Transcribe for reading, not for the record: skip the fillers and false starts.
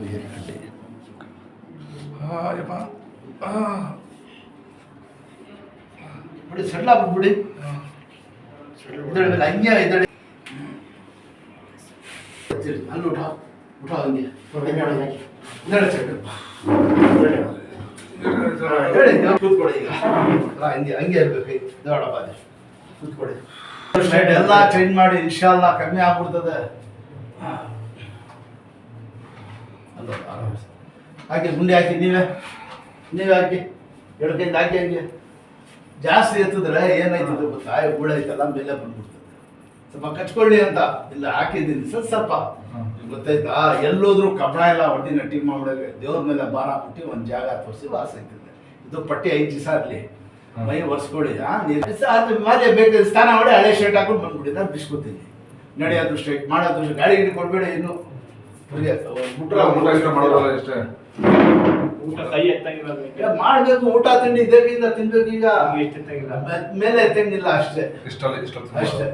ಉಯ್ಯನಹಳ್ಳಿ. ಯಪ್ಪ ಬಿಡಿ ಸಡ್ಲ ಬಿಡಿ ಇದಳ ಹಂಗೆ ಇದಳಿ ಅಲ್ಲಿ ಊಟ ಊಟ ಹಂಗೆ ಇದಳೆ ಸೆಟ್ ಹೇಳಿ ಕೂತ್ಕೊಡಿ ಈಗ ಹಂಗೆ ಹಂಗೆ ಇರ್ಬೇಕು ದೊಡ್ಡಪ್ಪ ಅದೇ ಕೂತ್ಕೊಡಿ ಎಲ್ಲ ಚೇಂಜ್ ಮಾಡಿ ಇನ್ಶಾಲ್ಲ ಕಮ್ಮಿ ಆಗ್ಬಿಡ್ತದೆ. ಅಲ್ಲ ಹಾಕಿ ಗುಂಡಿ ಹಾಕಿ ನೀವೇ ಹಾಕಿ ಎಡಕೈಂದ ಹಾಕಿ ಹಂಗೆ ಜಾಸ್ತಿ ಎತ್ತಿದ್ರೆ ಏನಾಯ್ತದೆ ಗೊತ್ತಾ ಬೀಳೈತಲ್ಲ ಮೇಲೆ ಬಂದ್ಬಿಡ್ತದೆ. ಸ್ವಲ್ಪ ಕಚ್ಕೊಳ್ಳಿ ಅಂತ ಇಲ್ಲ ಹಾಕಿದ್ದೀನಿ ಸ್ವಲ್ಪ ಗೊತ್ತಾಯ್ತಾ. ಎಲ್ಲೋದ್ರೂ ಕಬ್ಬಣ ಎಲ್ಲ ಹೊಡೆದಿನ ಟೀಮ್ ಮಾಡ್ಬಿಡೋಕೆ ದೇವ್ರ ಮೇಲೆ ಭಾರ ಹಾಕ್ಬಿಟ್ಟು ಒಂದು ಜಾಗ ತೋರಿಸಿ ವಾಸ ಆಯ್ತದೆ. ಇದು ಪಟ್ಟಿ 5 ದಿವಸ ಆಗಲಿ ಮೈ ಒರೆಸ್ಕೊಳ್ಳಿ. ಅದು ಮೇಲೆ ಬೇಕು ಸ್ನಾನ ಮಾಡಿ ಹಳೆ ಶರ್ಟ್ ಹಾಕೊಂಡು ಬಂದ್ಬಿಡಿ. ನಾನು ಬಿಸ್ಕೊತೀನಿ ನಡೆಯೋದು ಸ್ಟ್ರೈಟ್ ಮಾಡೋದು ಗಾಡಿ ಗಿಡಿ ಕೊಡ್ಬೇಡಿ. ಇನ್ನು ಮಾಡ್ಬೇಕು ಊಟ ತಿಂಡಿ ದೇವಿಯಿಂದ ತಿನ್ಬೇಕು. ಈಗ ಮೇಲೆ ಎತ್ತಂಗಿಲ್ಲ ಅಷ್ಟೇ ಅಷ್ಟೇ ಅಷ್ಟೇ.